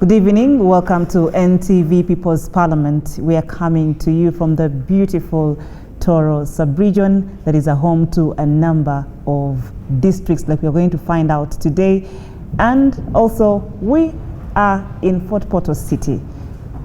Good evening, welcome to NTV People's Parliament. We are coming to you from the beautiful Toro sub-region that is a home to a number of districts that we are going to find out today. And also, we are in Fort Portal City,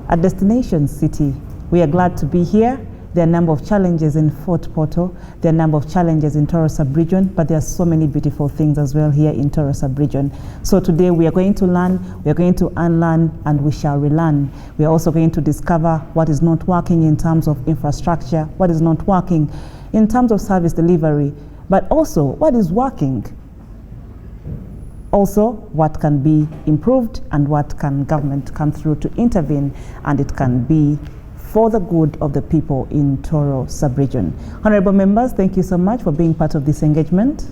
a destination city. We are glad to be here. There are a number of challenges in Fort Portal. There are a number of challenges in Toro sub-region, but there are so many beautiful things as well here in Toro sub-region. So today we are going to learn, we are going to unlearn, and we shall relearn. We are also going to discover what is not working in terms of infrastructure, what is not working in terms of service delivery, but also what is working. Also, what can be improved and what can government come through to intervene, and it can be for the good of the people in Toro sub-region. Honorable members, thank you so much for being part of this engagement,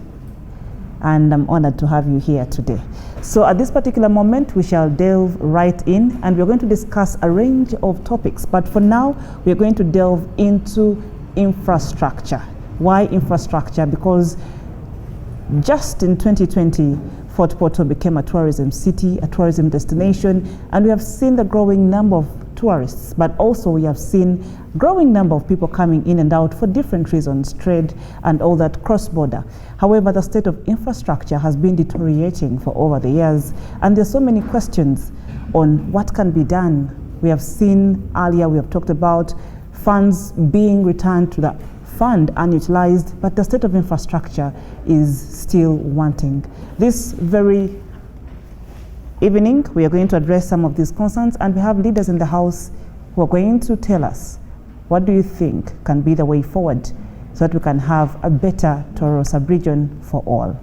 and I'm honored to have you here today. So at this particular moment, we shall delve right in, and we're going to discuss a range of topics, but for now, we're going to delve into infrastructure. Why infrastructure? Because just in 2020, Fort Portal became a tourism city, a tourism destination, and we have seen the growing number of tourists, but also we have seen growing number of people coming in and out for different reasons, trade and all that cross-border. However, the state of infrastructure has been deteriorating for over the years, and there's so many questions on what can be done. We have seen earlier, we have talked about funds being returned to the fund unutilized, but the state of infrastructure is still wanting. This very evening, we are going to address some of these concerns, and we have leaders in the House who are going to tell us what do you think can be the way forward so that we can have a better Toro sub-region for all.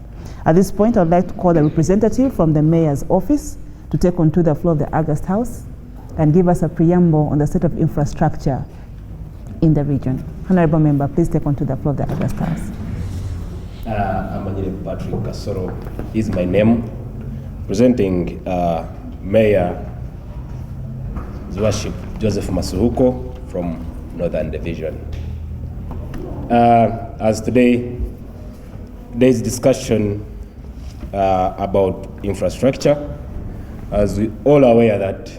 At this point, I would like to call the representative from the Mayor's office to take onto the floor of the August House and give us a preamble on the state of infrastructure in the region. Honorable Member, please take onto the floor of the August House. I'm Patrick Kasoro is my name. Presenting Mayor His Worship Joseph Masuhuko from Northern Division. As today's discussion about infrastructure, as we all are aware that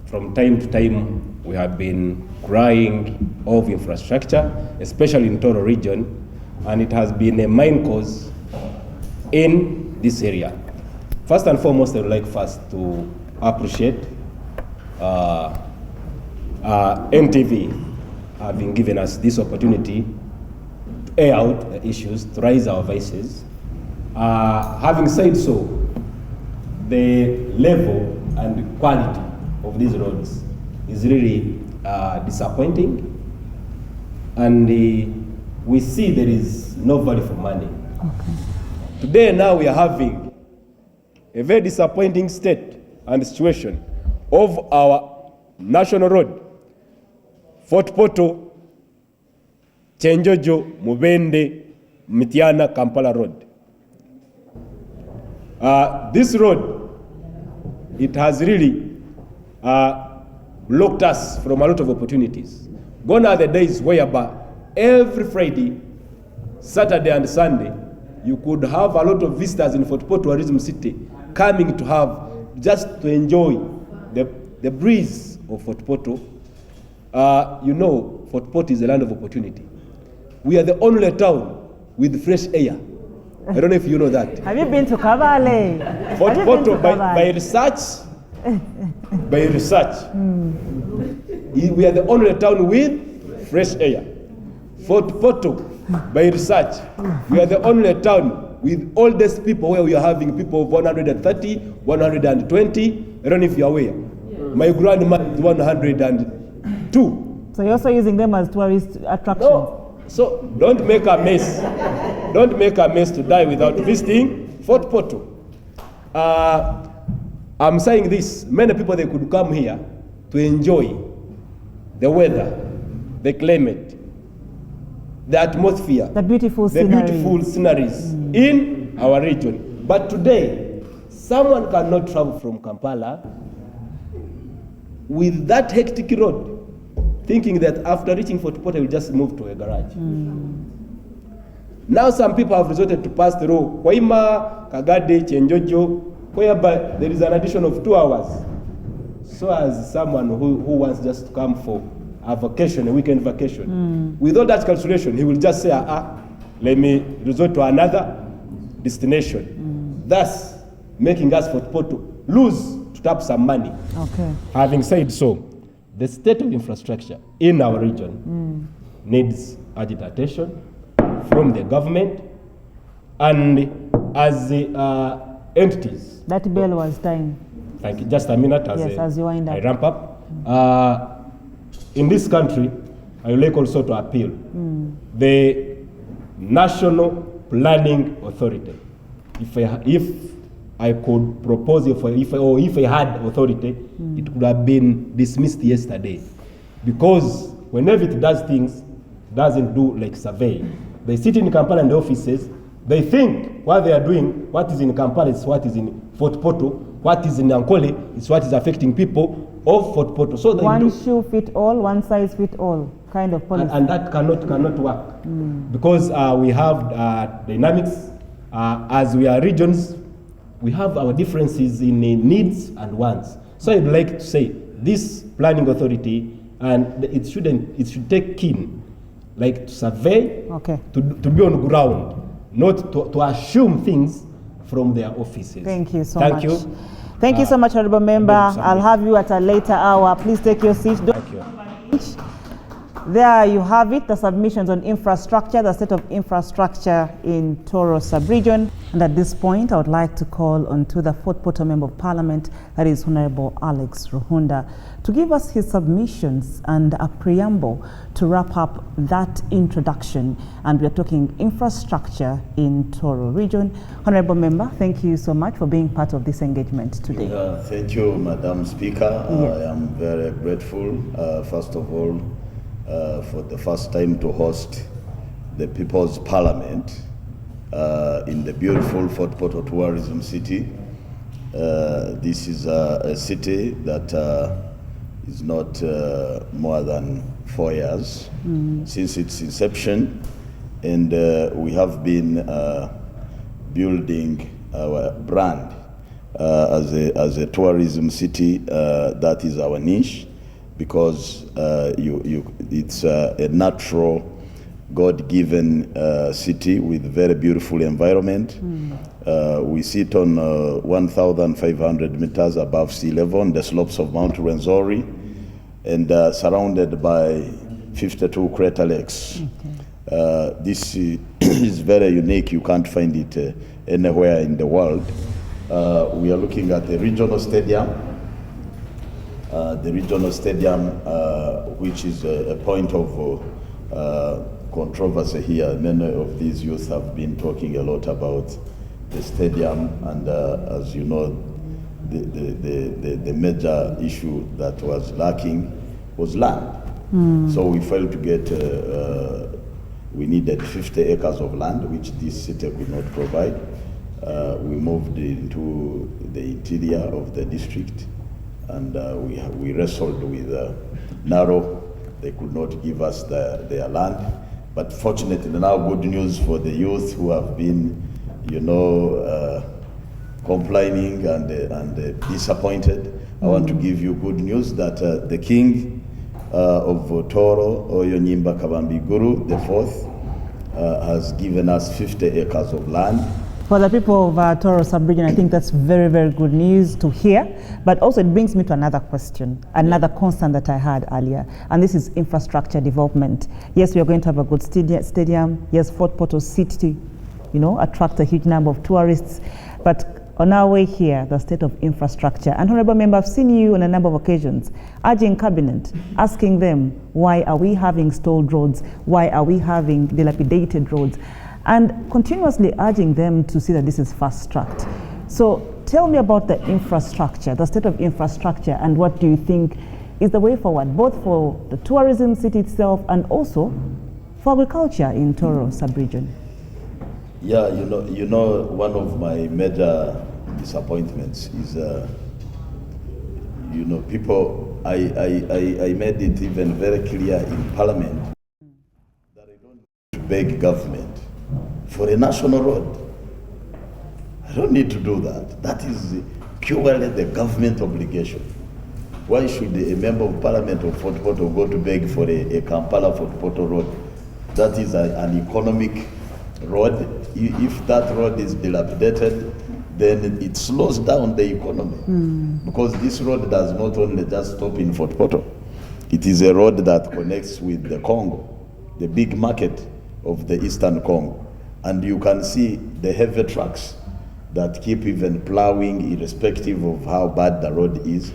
from time to time we have been crying of infrastructure, especially in Toro region, and it has been a main cause in this area. First and foremost, I would like first to appreciate NTV having given us this opportunity to air out the issues, to raise our voices. Having said so, the level and quality of these roads is really disappointing, and we see there is no value for money. Okay. Today now we are having a very disappointing state and situation of our national road, Fort Portal, Chenjojo, Mubende, Mitiana, Kampala road. This road, it has really blocked us from a lot of opportunities. Gone are the days whereby every Friday, Saturday and Sunday, you could have a lot of visitors in Fort Portal Tourism City coming to have, just to enjoy the breeze of Fort Portal. You know, Fort Portal is a land of opportunity. We are the only town with fresh air. I don't know if you know that. Have you been to Kabale? Fort Portal, by research, we are the only town with fresh air. Fort Portal, by research, we are the only town with oldest people where we are having people of 130, 120. I don't know if you're aware. My grandma is 102. So you're also using them as tourist attractions? No. So don't make a mess. Don't make a mess to die without visiting Fort Portal. I'm saying this, many people, they could come here to enjoy the weather, the climate, the atmosphere, the beautiful sceneries in our region. But today, someone cannot travel from Kampala with that hectic road, thinking that after reaching Fort Portal, will just move to a garage. Now some people have resorted to pass through Waima, Kagade, Chenjojo, whereby there is an addition of 2 hours. So as someone who wants just to come for a vacation, a weekend vacation, without that calculation, he will just say, let me resort to another destination. Thus, making us for Porto lose to tap some money. Okay. Having said so, the state of infrastructure in our region needs urgent attention from the government and as the entities. That bell was time. Thank you. Just a minute as you wind up. I ramp up. In this country, I would like also to appeal the National Planning Authority. If I could propose, if I had authority, it could have been dismissed yesterday. Because whenever it does things, it doesn't do like survey. They sit in Kampala and the offices, they think what they are doing, what is in Kampala is what is in Fort Porto, what is in Ankole is what is affecting people of Fort Porto. So they one shoe fit all, one size fit all kind of policy. And that cannot work. Because we have dynamics, as we are regions, we have our differences in needs and wants. So I'd like to say this planning authority, and it should take keen, like to survey, to be on ground, not to assume things from their offices. Thank you so much. Thank you so much, Honorable Member. I'll have you at a later hour. Please take your seat. Thank you. There you have it, the submissions on infrastructure, the state of infrastructure in Toro sub-region. And at this point, I would like to call on to the Fort Porto Member of Parliament, that is Honorable Alex Ruhunda, to give us his submissions and a preamble to wrap up that introduction. And we're talking infrastructure in Toro region. Honorable Member, thank you so much for being part of this engagement today. Thank you, Madam Speaker. I am very grateful, first of all, for the first time to host the People's Parliament in the beautiful Fort Porto tourism city. This is a city that is not more than 4 years since its inception, and we have been building our brand as a tourism city. That is our niche, because it's a natural, God-given city with very beautiful environment. We sit on 1,500 meters above sea level on the slopes of Mount Rwenzori, and surrounded by 52 crater lakes. This is very unique. You can't find it anywhere in the world. We are looking at the regional stadium. Which is a point of controversy here. Many of these youth have been talking a lot about the stadium, and as you know, the major issue that was lacking was land. So we failed to get, we needed 50 acres of land, which this city could not provide. We moved into the interior of the district, and we wrestled with Naro. They could not give us their land. But fortunately now, good news for the youth who have been, complaining and disappointed. I want to give you good news that the king of Toro, Oyonyimba Kabambi Guru, the fourth, has given us 50 acres of land. For the people of Toro sub-region, I think that's very, very good news to hear. But also it brings me to another question, another concern that I had earlier, and this is infrastructure development. Yes, we are going to have a good stadium. Yes, Fort Porto City, attract a huge number of tourists. But on our way here, the state of infrastructure. And Honorable Member, I've seen you on a number of occasions urging Cabinet, asking them, why are we having stalled roads? Why are we having dilapidated roads? And continuously urging them to see that this is fast-tracked. So tell me about the infrastructure, the state of infrastructure, and what do you think is the way forward, both for the tourism city itself and also for agriculture in Toro sub-region? Yeah, one of my major disappointments is, people, I made it even very clear in Parliament that I don't beg government for a national road. I I don't need to do that. That is purely the government obligation. Why should a member of parliament of Fort Portal go to beg for a Kampala Fort Portal road? That is an economic road. If that road is dilapidated, then it slows down the economy. Because this road does not only just stop in Fort Portal. It is a road that connects with the Congo, the big market of the Eastern Congo. And you can see the heavy trucks that keep even plowing irrespective of how bad the road is.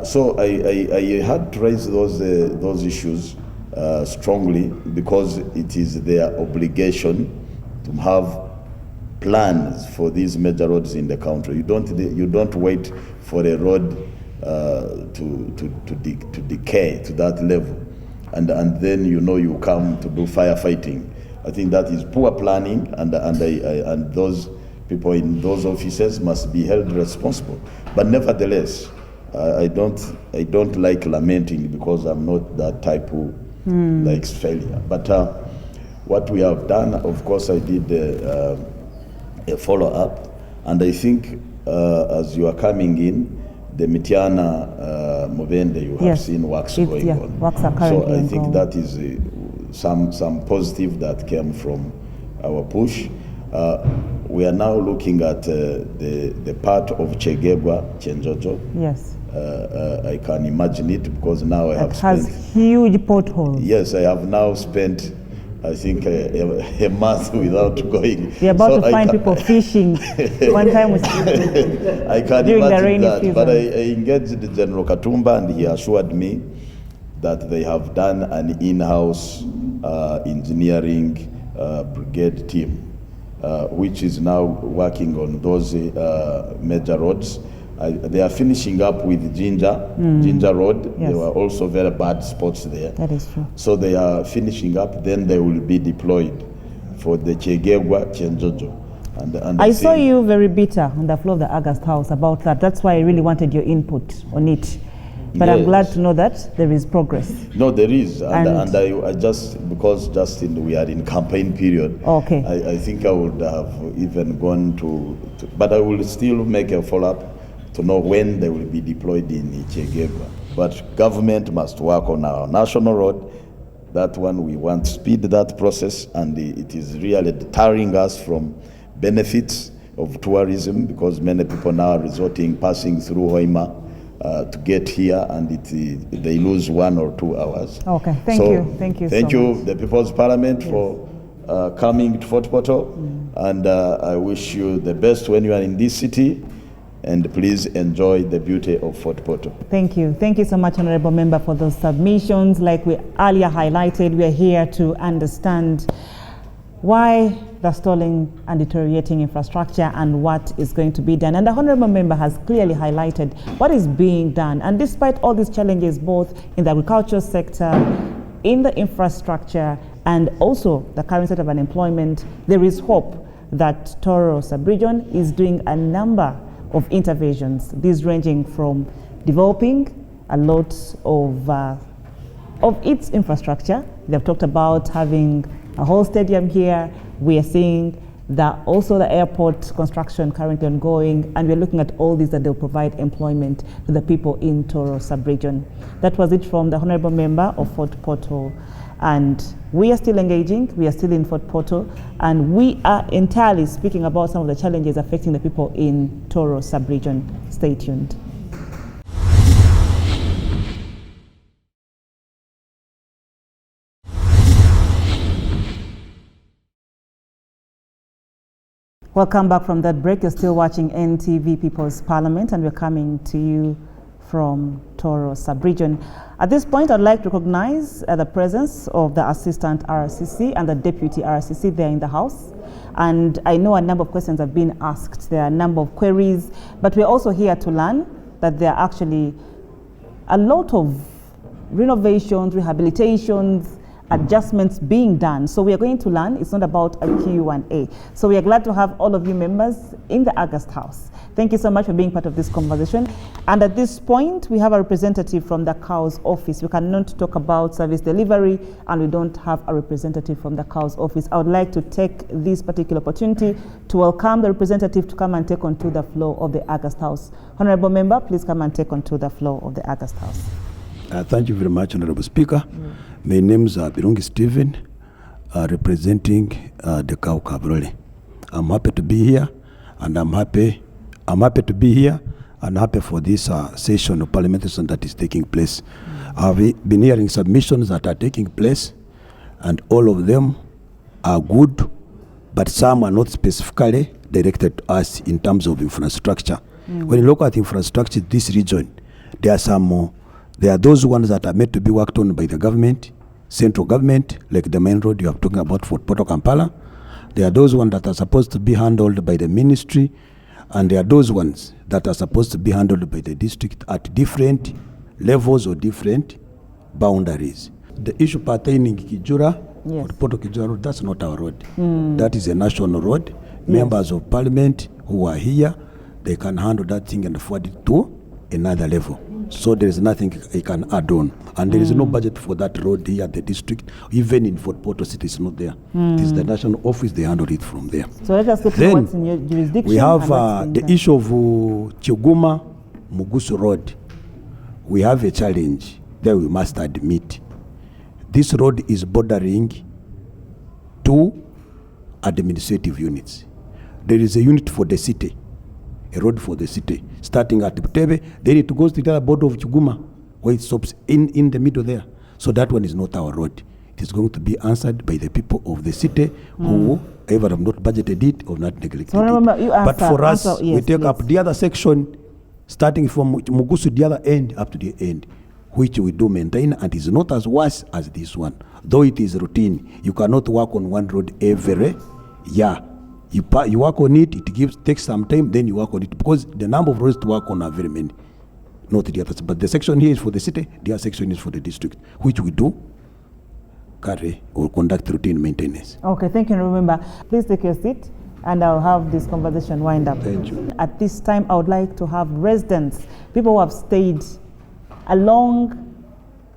So I had to raise those issues strongly because it is their obligation to have plans for these major roads in the country. You don't wait for a road to decay to that level, and then you come to do firefighting. I think that is poor planning, and those people in those offices must be held responsible. But nevertheless, I don't like lamenting because I'm not that type who likes failure. But what we have done, of course, I did a follow-up, and I think as you are coming in, the Mitiana Mubende, you have seen works going on. Works are currently so I think ongoing. that is some positive that came from our push. We are now looking at the part of Chegegwa, Chenjojo. Yes. I can imagine it because now I have spent... It has huge potholes. Yes, I have now spent, I think, a month without going. You're about to find people fishing. One time I can during the imagine rainy that. season. But I engaged General Katumba, and he assured me that they have done an in-house engineering brigade team, which is now working on those major roads. They are finishing up with Ginger Road. Yes. There were also very bad spots there. That is true. So they are finishing up, then they will be deployed for the Chegegwa, Chenjojo. And I saw you very bitter on the floor of the August House about that. That's why I really wanted your input on it. But I'm glad to know that there is progress. No, there is. And I just, because we are in campaign period, okay. I think I would have even gone to but I will still make a follow-up to know when they will be deployed in Chegegwa. But government must work on our national road. That one, we want to speed that process, and it is really deterring us from benefits of tourism because many people now are passing through Hoima to get here, and they lose 1 or 2 hours. Okay, thank you. Thank you Thank so you, much. the People's Parliament, for coming to Fort Portal, and I wish you the best when you are in this city. And please enjoy the beauty of Fort Portal. Thank you. Thank you so much, Honorable Member, for those submissions. Like we earlier highlighted, we are here to understand why the stalling and deteriorating infrastructure and what is going to be done. And the Honorable Member has clearly highlighted what is being done. And despite all these challenges, both in the agricultural sector, in the infrastructure, and also the current state of unemployment, there is hope that Toro sub-region is doing a number of interventions, these ranging from developing a lot of its infrastructure. They've talked about having a whole stadium here. We are seeing that also the airport construction currently ongoing, and we're looking at all these that they'll provide employment to the people in Toro sub-region. That was it from the Honorable Member of Fort Portal. And we are still engaging, we are still in Fort Portal, and we are entirely speaking about some of the challenges affecting the people in Toro sub-region. Stay tuned. Welcome back from that break. You're still watching NTV People's Parliament, and we're coming to you from Toro sub-region. At this point, I'd like to recognize the presence of the Assistant RCC and the Deputy RCC there in the House. And I know a number of questions have been asked. There are a number of queries, but we're also here to learn that there are actually a lot of renovations, rehabilitations, adjustments being done. So we are going to learn. It's not about a Q&A. So we are glad to have all of you members in the August House. Thank you so much for being part of this conversation. And at this point, we have a representative from the COW's office. We cannot talk about service delivery, and we don't have a representative from the COW's office. I would like to take this particular opportunity to welcome the representative to come and take onto the floor of the August House. Honorable member, please come and take onto the floor of the August House. Thank you very much, Honorable Speaker. My name is Birungi Stephen, representing the COW Kabrole. I'm happy to be here, and I'm happy to be here and happy for this session of parliamentary session that is taking place. I've been hearing submissions that are taking place, and all of them are good, but some are not specifically directed to us in terms of infrastructure. When you look at infrastructure in this region, there are those ones that are meant to be worked on by the government, central government, like the main road you are talking about for Porto Kampala. There are those ones that are supposed to be handled by the ministry, and there are those ones that are supposed to be handled by the district at different levels or different boundaries. The issue pertaining Kijura, Yes. or Porto Kijura Road, that's not our road. That is a national road. Members of parliament who are here, they can handle that thing and forward it to another level. So there is nothing I can add on. And there is no budget for that road here at the district. Even in Fort Porto City, it's not there. It is the national office, they handle it from there. So let us get to what's in your jurisdiction. We have and what's in the issue of Chiguma Mugusu Road. We have a challenge that we must admit. This road is bordering two administrative units. There is a unit for the city, a road for the city, starting at Butebe, then it goes to the other border of Chiguma, where it stops in the middle there. So that one is not our road. It is going to be answered by the people of the city who either have not budgeted it or not neglected So remember, you it. But for us, answer, we yes, take up please. the other section, starting from Mugusu, the other end up to the end, which we do maintain, and is not as worse as this one. Though it is routine, you cannot work on one road every year. You work on it, takes some time, then you work on it, because the number of roads to work on are very many, not the others. But the section here is for the city, the other section is for the district, which we do carry or conduct routine maintenance. Okay, thank you. Remember, please take your seat, and I'll have this conversation wind up. Thank you. At this time, I would like to have residents, people who have stayed along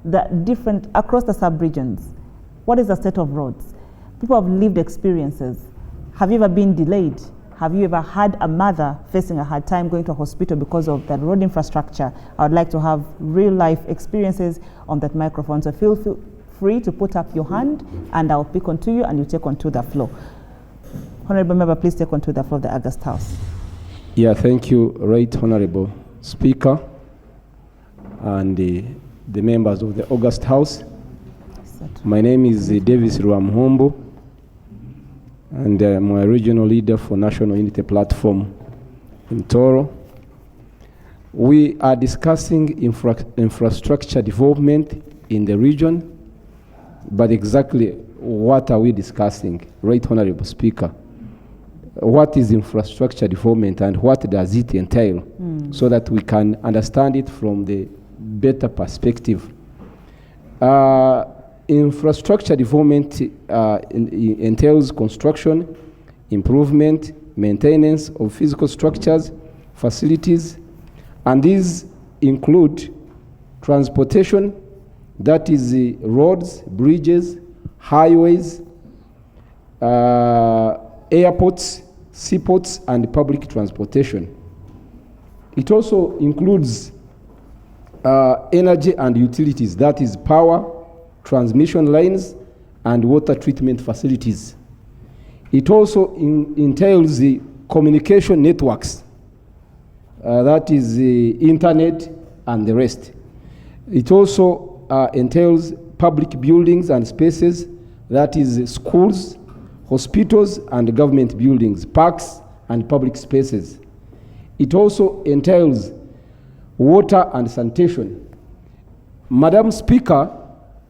the across the sub-regions. What is the state of roads? People have lived experiences. Have you ever been delayed? Have you ever had a mother facing a hard time going to a hospital because of the road infrastructure? I would like to have real life experiences on that microphone. So feel free to put up your hand, and I'll pick onto you and you take onto the floor. Honorable member, please take onto the floor of the August House. Yeah, thank you, Right Honorable Speaker, and the members of the August House. My name is Davis Ruamhombo, and I'm a regional leader for National Unity Platform in Toro. We are discussing infrastructure development in the region, but exactly what are we discussing, Right Honorable Speaker? What is infrastructure development and what does it entail, so that we can understand it from the better perspective. Infrastructure development entails construction, improvement, maintenance of physical structures, facilities, and these include transportation, that is roads, bridges, highways, airports, seaports, and public transportation. It also includes energy and utilities, that is power, transmission lines, and water treatment facilities. It also entails the communication networks, that is the internet and the rest. It also entails public buildings and spaces, that is schools, hospitals, and government buildings, parks, and public spaces. It also entails water and sanitation. Madam Speaker,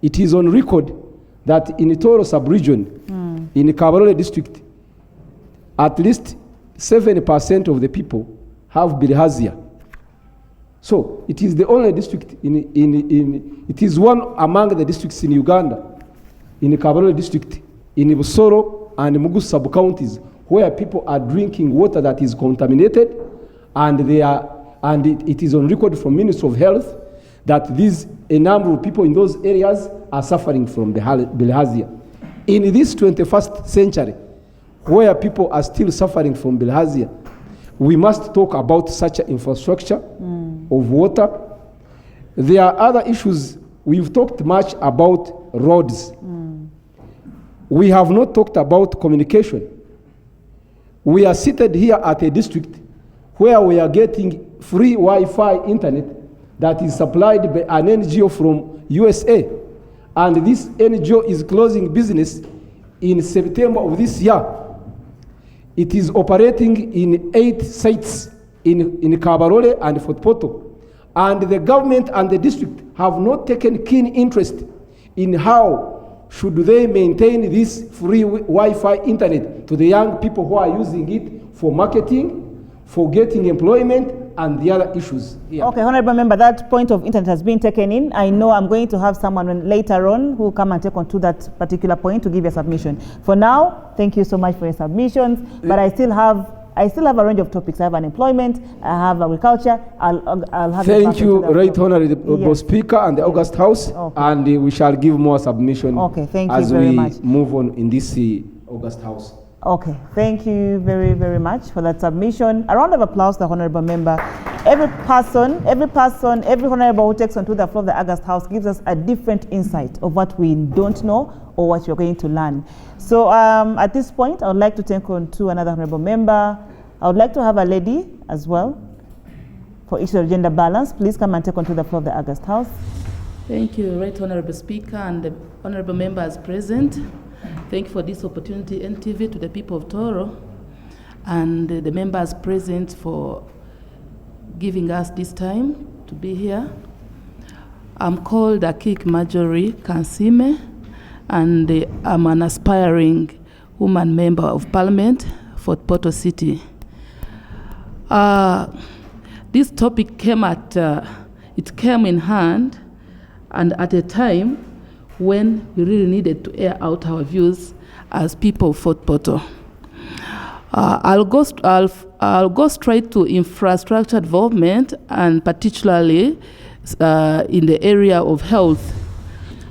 it is on record that in Toro sub-region, in Kabarole district, at least 70% of the people have bilharzia. So it is the only district it is one among the districts in Uganda in the Kabarole district, in Busoro and Mugu sub-counties, where people are drinking water that is contaminated, and it is on record from Ministry of Health that a number of people in those areas are suffering from bilharzia. In this 21st century, where people are still suffering from bilharzia, we must talk about such an infrastructure of water. There are other issues. We've talked much about roads. We have not talked about communication. We are seated here at a district where we are getting free Wi-Fi internet that is supplied by an NGO from USA. And this NGO is closing business in September of this year. It is operating in 8 sites in Kabarole and Fort Portal. And the government and the district have not taken keen interest in how should they maintain this free Wi-Fi internet to the young people who are using it for marketing, for getting employment, and the other issues. Yeah. Okay, Honorable Member, that point of internet has been taken in. I know I'm going to have someone later on who will come and take on to that particular point to give a submission. For now, thank you so much for your submissions, but I still have a range of topics. I have unemployment, I have agriculture, I'll have Thank you, Right Honorable Speaker and the August House, and we shall give more submission thank you as very we much. move on in this August House. Okay, thank you very, very much for that submission. A round of applause to the Honorable Member. Every Honorable who takes on to the floor of the August House gives us a different insight of what we don't know or what you're going to learn. So at this point, I would like to take on to another Honorable Member. I would like to have a lady as well for issue of gender balance. Please come and take on to the floor of the August House. Thank you, Right Honorable Speaker and the Honorable Members present. Thank you for this opportunity, NTV, to the people of Toro, and the members present for giving us this time to be here. I'm called Akik Marjorie Kansime, and I'm an aspiring woman member of Parliament for Porto City. This topic came in hand, and at a time when we really needed to air out our views as people of Fort Portal. I'll go straight to infrastructure development, and particularly in the area of health.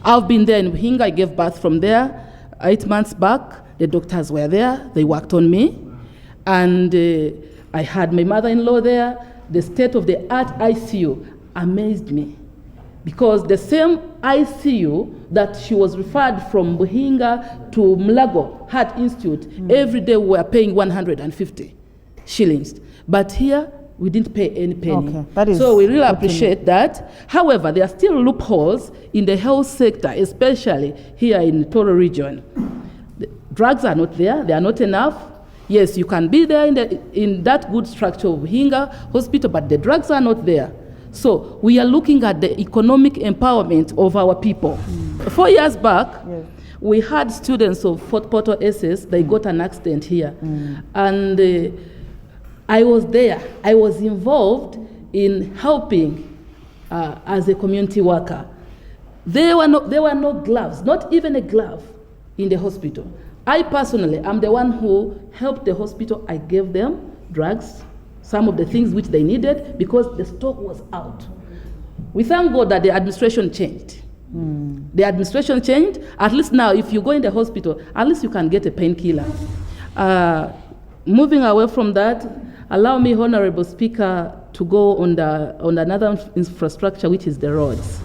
I've been there in Buhinga. I gave birth from there 8 months back. The doctors were there. They worked on me. And I had my mother-in-law there. The state-of-the-art ICU amazed me, because the same ICU that she was referred from Buhinga to Mlago Heart Institute, every day we were paying 150 shillings. But here, we didn't pay any penny. Okay, so we really appreciate that. However, there are still loopholes in the health sector, especially here in the Toro region. The drugs are not there. They are not enough. Yes, you can be there in that good structure of Buhinga Hospital, but the drugs are not there. So we are looking at the economic empowerment of our people. 4 years back, we had students of Fort Portal SS, they got an accident here. And I was there. I was involved in helping as a community worker. There were no gloves, not even a glove in the hospital. I personally am the one who helped the hospital. I gave them drugs, some of the things which they needed, because the stock was out. We thank God that the administration changed. The administration changed. At least now, if you go in the hospital, at least you can get a painkiller. Moving away from that, allow me, Honorable Speaker, to go on another infrastructure, which is the roads.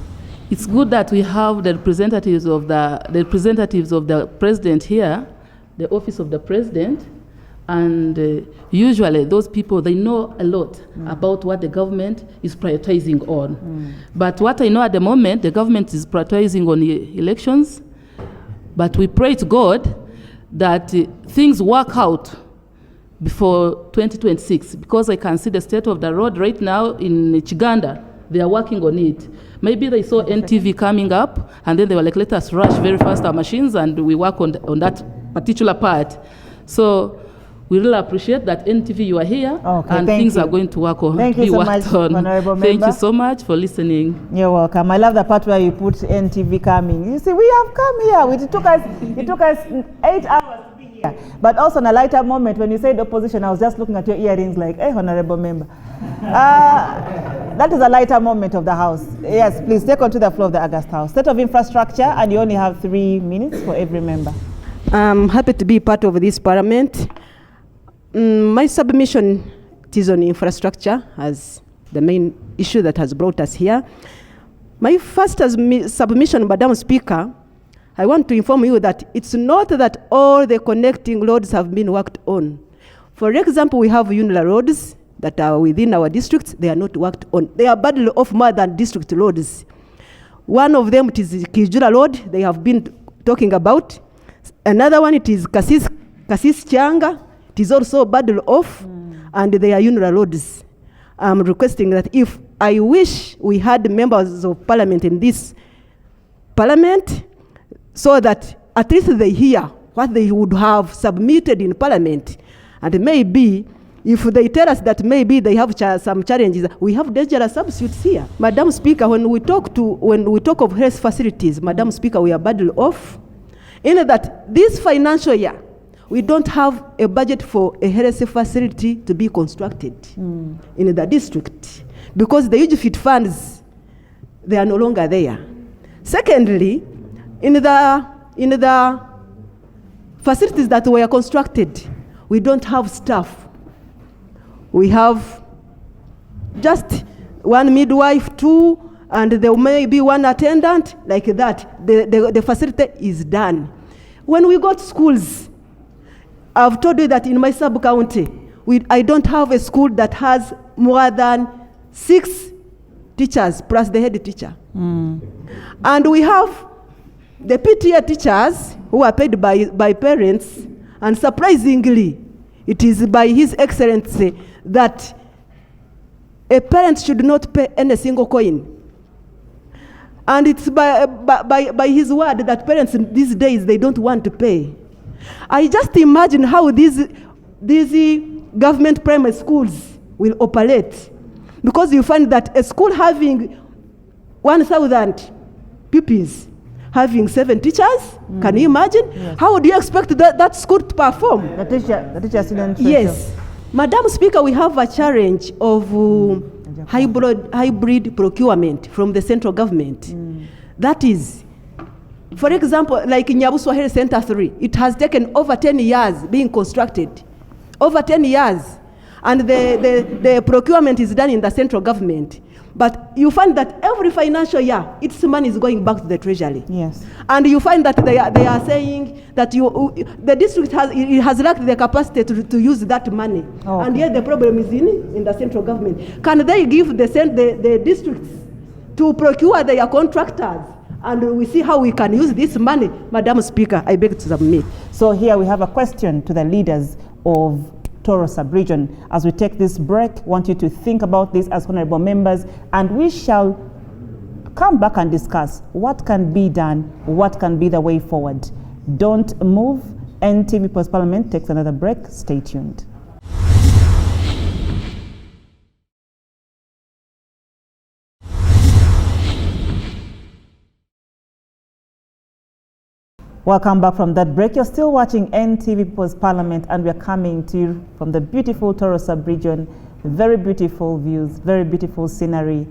It's good that we have the representatives of the president here, the office of the president, and usually those people, they know a lot about what the government is prioritizing on. But what I know at the moment, the government is prioritizing on the elections, but we pray to God that things work out before 2026, because I can see the state of the road right now in Chiganda. They are working on it. Maybe they saw NTV coming up, and then they were like, let us rush very fast our machines, and we work on that particular part. So We really appreciate that NTV you are here, Okay, and thank things you. are going to work on. Thank you be so worked much, on. Honorable Thank Member. you so much for listening. You're welcome. I love the part where you put NTV coming. You see, we have come here. It took us 8 hours to be here. But also on a lighter moment, when you said opposition, I was just looking at your earrings like, hey, Honorable Member. That is a lighter moment of the House. Yes, please take on to the floor of the August House. State of infrastructure, and you only have 3 minutes for every member. I'm happy to be part of this parliament. My submission is on infrastructure as the main issue that has brought us here. My first submission, Madam Speaker, I want to inform you that it's not that all the connecting roads have been worked on. For example, we have UNRA roads that are within our districts. They are not worked on. They are badly off more than district roads. One of them, it is Kijura Road, they have been talking about. Another one, it is Kasis Chianga. It is also badly off, and they are UNRA roads. I'm requesting that if I wish we had members of parliament in this parliament, so that at least they hear what they would have submitted in parliament, and maybe if they tell us that maybe they have some challenges, we have dangerous substitutes here. Madam Speaker, when we talk of health facilities, Madam Speaker, we are badly off. In that this financial year, we don't have a budget for a health facility to be constructed in the district because the huge fit funds, they are no longer there. Secondly, in the facilities that were constructed, we don't have staff. We have just one midwife, 2, and there may be 1 attendant, like that. The facility is done. When we go to schools, I've told you that in my sub-county, I don't have a school that has more than 6 teachers plus the head teacher. And we have the PTA teachers who are paid by parents, and surprisingly, it is by His Excellency that a parent should not pay any single coin. And it's by his word that parents these days, they don't want to pay. I just imagine how these government primary schools will operate. Because you find that a school having 1,000 pupils, having 7 teachers, can you imagine? Yes. How would you expect that school to perform? The teacher student ratio. Yes. Madam Speaker, we have a challenge of hybrid procurement from the central government. That is, for example, like in Nyabuswa Health Center 3, it has taken over 10 years being constructed. Over 10 years. And the procurement is done in the central government. But you find that every financial year, its money is going back to the treasury. Yes. And you find that they are saying that the district has lacked the capacity to use that money. Oh, okay. And yet the problem is in the central government. Can they give the districts to procure their contractors? And we see how we can use this money. Madam Speaker, I beg to submit. So here we have a question to the leaders of Toro Sub-Region. As we take this break, I want you to think about this as honorable members, and we shall come back and discuss what can be done, what can be the way forward. Don't move. NTV Post Parliament takes another break. Stay tuned. Welcome back from that break. You're still watching NTV People's Parliament, and we're coming to you from the beautiful Toro Sub-Region. Very beautiful views, very beautiful scenery.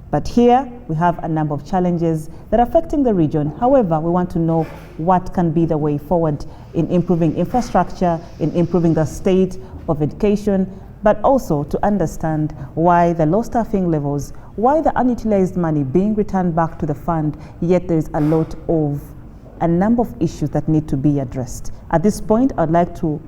But here we have a number of challenges that are affecting the region. However, we want to know what can be the way forward in improving infrastructure, in improving the state of education, but also to understand why the low staffing levels, why the unutilized money being returned back to the fund, yet there is a number of issues that need to be addressed. At this point, I'd like to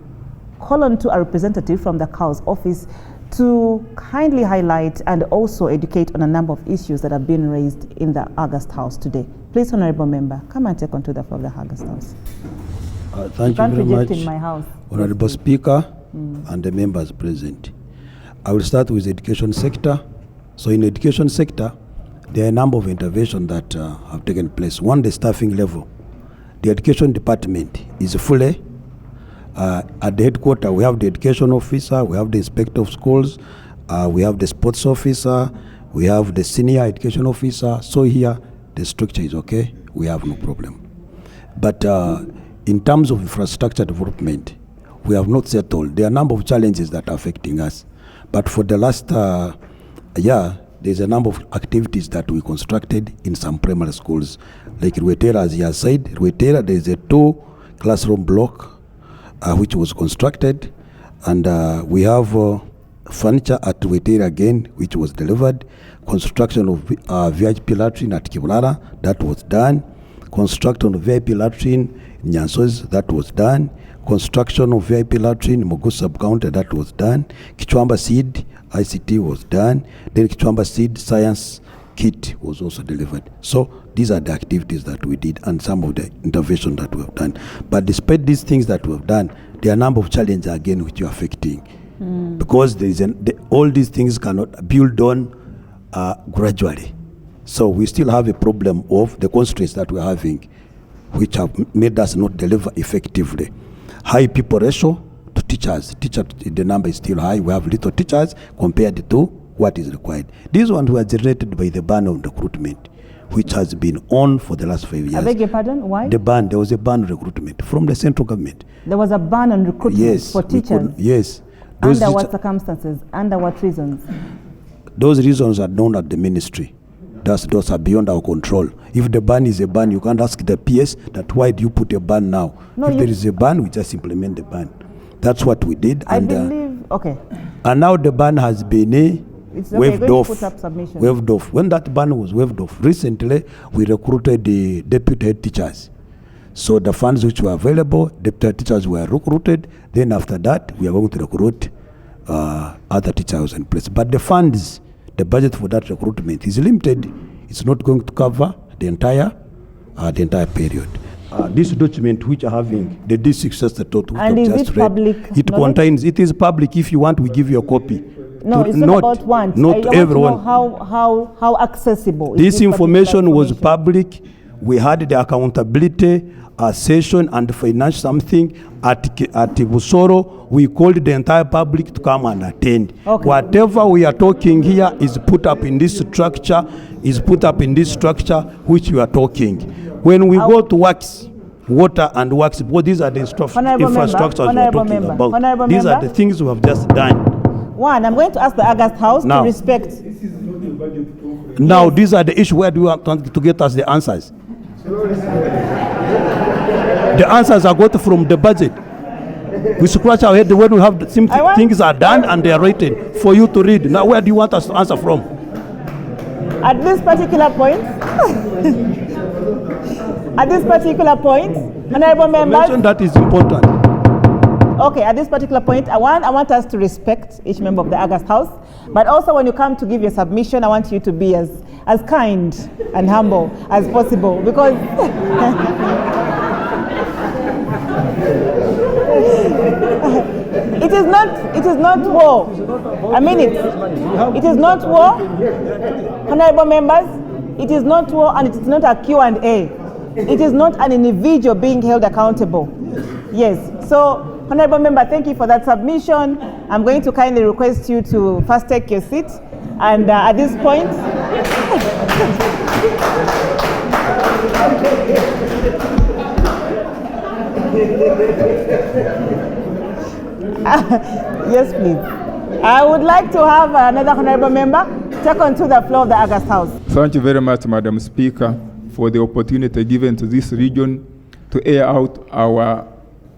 call on to a representative from the COW's office to kindly highlight and also educate on a number of issues that have been raised in the August House today. Please, Honorable Member, come and take on to the floor of the August House. Thank you very much, in my house. Honorable Speaker and the members present. I will start with the education sector. So in the education sector, there are a number of interventions that have taken place. One, the staffing level. The education department is fully At the headquarters, we have the education officer, we have the inspector of schools, we have the sports officer, we have the senior education officer. So here, the structure is okay. We have no problem. But in terms of infrastructure development, we have not settled. There are a number of challenges that are affecting us. But for the last year, there's a number of activities that we constructed in some primary schools. Like Ruetera, as you have said, Ruetera, there's a 2-classroom block which was constructed. And we have furniture at Ruetera again, which was delivered. Construction of VIP latrine at Kibulara, that was done. Construction of VIP latrine in Nyansoz, that was done. Construction of VIP latrine in Mogu sub-county, that was done. Kichwamba seed ICT was done. Then Kichwamba seed science kit was also delivered. So these are the activities that we did and some of the intervention that we have done. But despite these things that we have done, there are a number of challenges again which are affecting. Because there is all these things cannot build on gradually. So we still have a problem of the constraints that we're having, which have made us not deliver effectively. High people ratio to teachers. The number is still high. We have little teachers compared to what is required. These ones were generated by the ban of recruitment, which has been on for the last 5 years. I beg your pardon, why? The ban, there was a ban on recruitment from the central government. There was a ban on recruitment for teachers? Yes. Under what circumstances? Under what reasons? Those reasons are known at the ministry. Those are beyond our control. If the ban is a ban, you can't ask the PS that why do you put a ban now? No, if there is a ban, we just implement the ban. That's what we did. I believe, okay. And now the ban has been waived off. Put up submissions. Waived off. When that ban was waived off, recently we recruited the deputy head teachers. So the funds which were available, deputy head teachers were recruited. Then after that, we are going to recruit other teachers in place. But the funds, the budget for that recruitment is limited. It's not going to cover the entire period. This document which are having the D6 statute, and is it public? It contains. It is public. If you want, we give you a copy. No, it's not about want. Not everyone. How accessible? This information was public. We had the accountability session and financial something at Busoro. We called the entire public to come and attend. Okay. Whatever we are talking here is put up in this structure. Which we are talking. When we go to works, water and works, because these are the infrastructures we are talking about. These are the things we have just done. One, I'm going to ask the August House to respect. Now, these are the issues where we want to get us the answers. The answers are got from the budget. We scratch our head when we have things are done and they are written for you to read. Now, where do you want us to answer from? At this particular point, honorable members. That is important. Okay, at this particular point, I want us to respect each member of the August House, but also when you come to give your submission, I want you to be as kind and humble as possible, because it is not war. I mean it. It is not war, honorable members. It is not war, and it is not a Q&A. It is not an individual being held accountable. Yes. So, honorable member, thank you for that submission. I'm going to kindly request you to first take your seat, and at this point. Yes, please. I would like to have another honorable member take on to the floor of the August House. Thank you very much, Madam Speaker, for the opportunity given to this region to air out our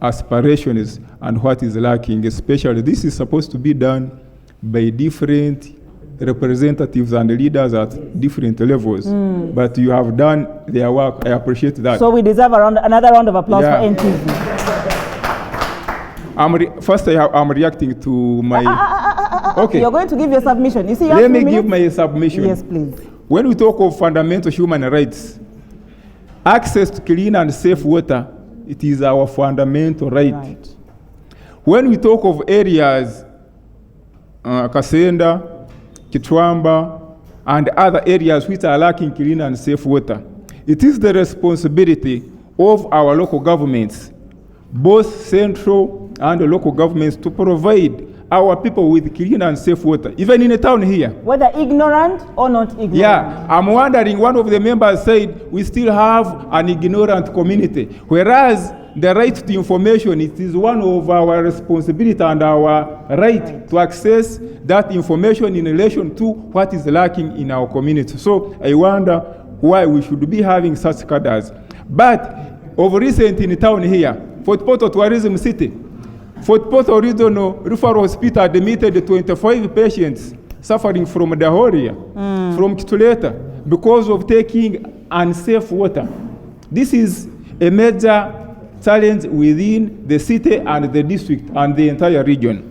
aspirations and what is lacking. Especially, this is supposed to be done by different representatives and leaders at different levels. But you have done their work. I appreciate that. So we deserve another round of applause for NTV. First, I'm reacting to my... Okay. You're going to give your submission. You see, let me give my submission. Yes, please. When we talk of fundamental human rights, access to clean and safe water, it is our fundamental right. When we talk of areas, Kasenda, Kitwamba, and other areas which are lacking clean and safe water, it is the responsibility of our local governments, both central and the local governments to provide our people with clean and safe water, even in a town here. Whether ignorant or not ignorant. Yeah, I'm wondering, one of the members said we still have an ignorant community, whereas the right to information, it is one of our responsibility and our right to access that information in relation to what is lacking in our community. So I wonder why we should be having such cadres. But of recent in town here, Fort Portal Tourism City, Fort Portal Regional Referral Hospital admitted 25 patients suffering from diarrhea, from Kituleta, because of taking unsafe water. This is a major challenge within the city and the district and the entire region.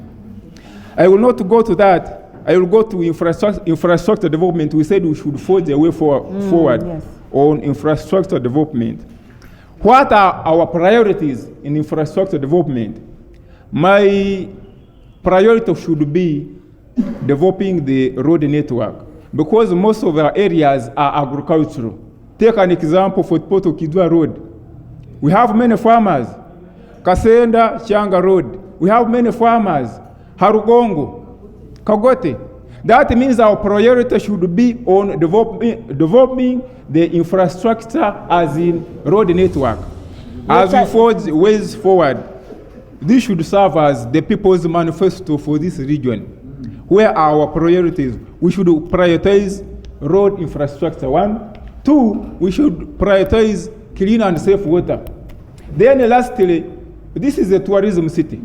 I will not go to that. I will go to infrastructure development. We said we should forge a way forward yes. on infrastructure development. What are our priorities in infrastructure development? My priority should be developing the road network, because most of our areas are agricultural. Take an example for Porto Kidwa Road. We have many farmers. Kasenda, Changa Road. We have many farmers. Harugongo, Kagote. That means our priority should be on developing the infrastructure as in road network. As we forge ways forward, this should serve as the people's manifesto for this region. Where are our priorities? We should prioritize road infrastructure, 1. 2, we should prioritize clean and safe water. Then lastly, this is a tourism city.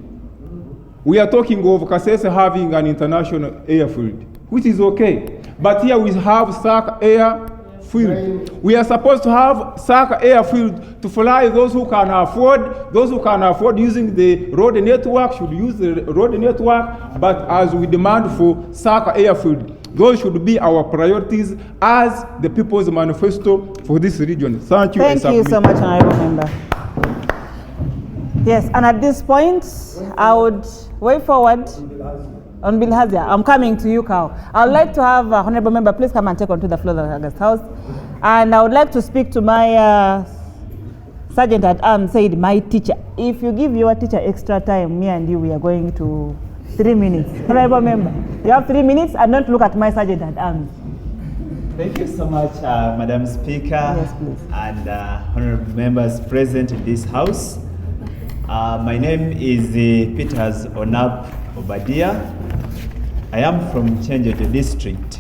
We are talking of Kasese having an international airfield, which is okay. But here we have SAC airfield. We are supposed to have SAC airfield to fly those who can afford. Those who can afford using the road network should use the road network. But as we demand for SAC airfield, those should be our priorities as the People's Manifesto for this region. Thank you. Thank you so much, Honorable Member. Yes, and at this point, I would way forward on Bilhazia. I'm coming to you, Kao. I would like to have Honorable Member, please come and take on to the floor of the August House. And I would like to speak to my Sergeant at Arms, said my teacher. If you give your teacher extra time, me and you, we are going to 3 minutes. Honorable Member, you have 3 minutes and don't look at my Sergeant at Arms. Thank you so much, Madam Speaker. Yes, please. And honorable members present in this house. My name is Peters Onap Obadia. I am from Chenjeto district.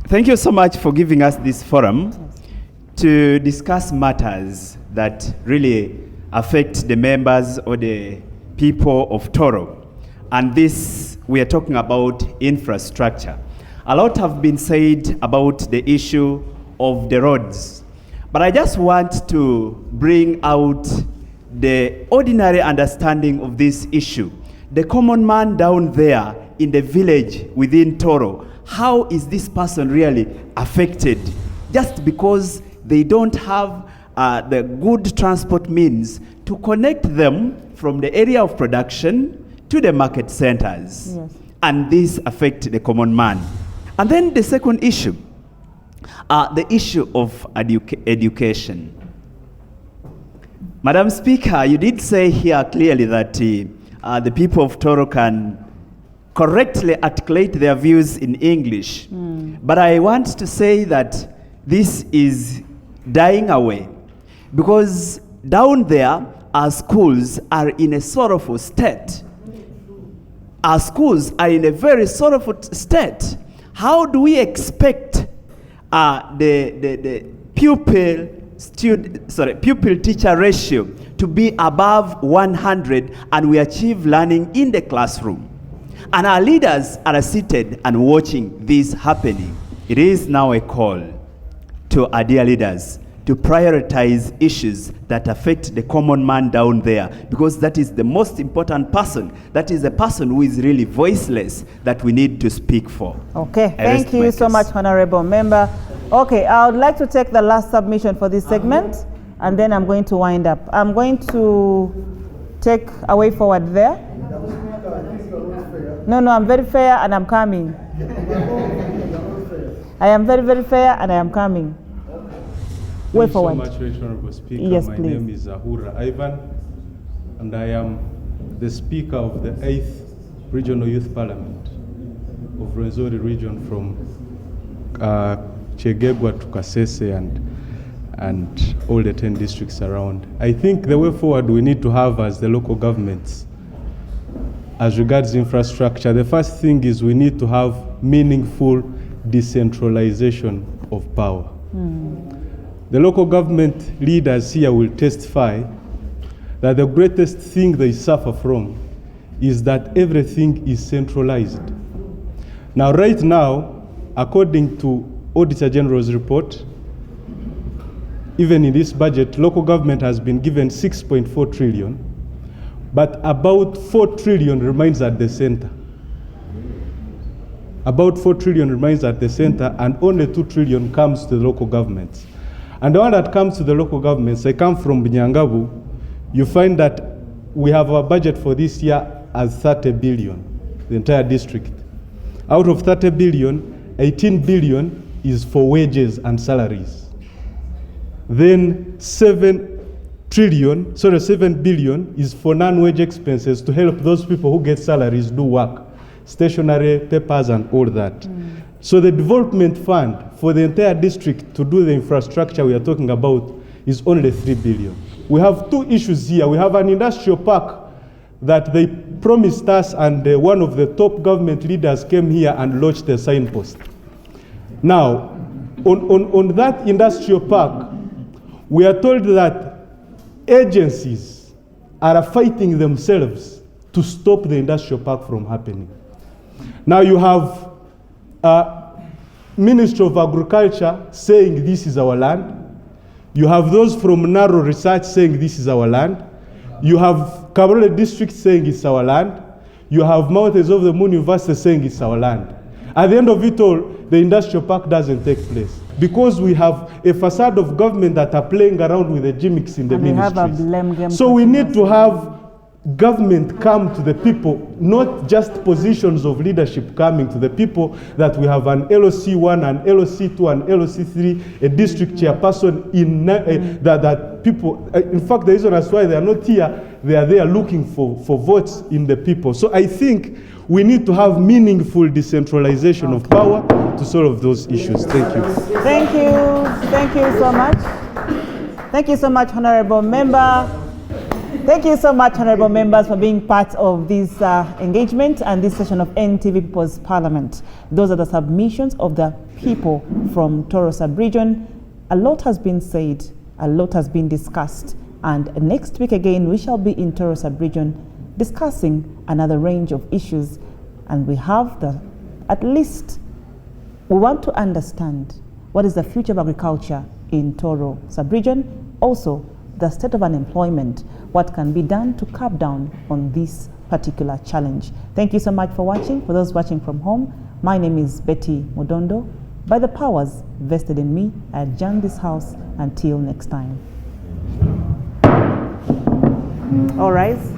Thank you so much for giving us this forum to discuss matters that really affect the members or the people of Toro. And this, we are talking about infrastructure. A lot have been said about the issue of the roads. But I just want to bring out the ordinary understanding of this issue. The common man down there in the village within Toro, how is this person really affected? Just because they don't have the good transport means to connect them from the area of production to the market centers. Yes. And this affects the common man. And then the second issue, the issue of education. Madam Speaker, you did say here clearly that the people of Toro can correctly articulate their views in English. But I want to say that this is dying away, because down there our schools are in a sorrowful state. Our schools are in a very sorrowful state. How do we expect the pupil-teacher ratio to be above 100 and we achieve learning in the classroom? And our leaders are seated and watching this happening. It is now a call to our dear leaders to prioritize issues that affect the common man down there, because that is the most important person. That is the person who is really voiceless that we need to speak for. Okay, thank you so much, Honorable Member. Okay, I would like to take the last submission for this segment, and then I'm going to wind up. I'm going to take a way forward there. No, I'm very fair and I'm coming. I am very, very fair and I am coming. way Thank forward. you so much, Right Honorable Speaker. Yes, My please. name is Ahura Ivan, and I am the Speaker of the 8th Regional Youth Parliament of Rwenzori region from Chegegwa to Kasese and all the 10 districts around. I think the way forward we need to have as the local governments, as regards infrastructure, the first thing is we need to have meaningful decentralization of power. The local government leaders here will testify that the greatest thing they suffer from is that everything is centralized. Now, right now, according to Auditor General's report, even in this budget, local government has been given 6.4 trillion, but about 4 trillion remains at the center. About 4 trillion remains at the center, and only 2 trillion comes to the local governments. And the one that comes to the local governments, I come from Binyangabu, you find that we have our budget for this year as 30 billion, the entire district. Out of 30 billion, 18 billion is for wages and salaries. Then 7 billion is for non-wage expenses to help those people who get salaries do work, stationery, papers, and all that. So the development fund for the entire district to do the infrastructure we are talking about is only 3 billion. We have two issues here. We have an industrial park that they promised us, and one of the top government leaders came here and launched a signpost. Now, on that industrial park, we are told that agencies are fighting themselves to stop the industrial park from happening. Now you have Ministry of Agriculture saying this is our land. You have those from Narrow Research saying this is our land. You have Kabarole District saying it's our land. You have Mountains of the Moon University saying it's our land. At the end of it all, the industrial park doesn't take place because we have a facade of government that are playing around with the gimmicks in the ministries. So we need to have government come to the people, not just positions of leadership coming to the people, that we have an LOC1, an LOC2, an LOC3, a district chairperson in that people, in fact, the reason that's why they are not here, they are there looking for votes in the people. So I think we need to have meaningful decentralization of power to solve those issues. Thank you. Thank you. Thank you so much. Thank you so much, Honorable Member. Thank you so much, honorable members, for being part of this engagement and this session of NTV People's Parliament. Those are the submissions of the people from Toro Sub-Region. A lot has been said, a lot has been discussed, and next week again we shall be in Toro Sub-Region discussing another range of issues, and we have at least we want to understand what is the future of agriculture in Toro Sub-Region, also the state of unemployment, what can be done to curb down on this particular challenge. Thank you so much for watching. For those watching from home, my name is Betty Modondo. By the powers vested in me, I adjourn this house until next time. All rise.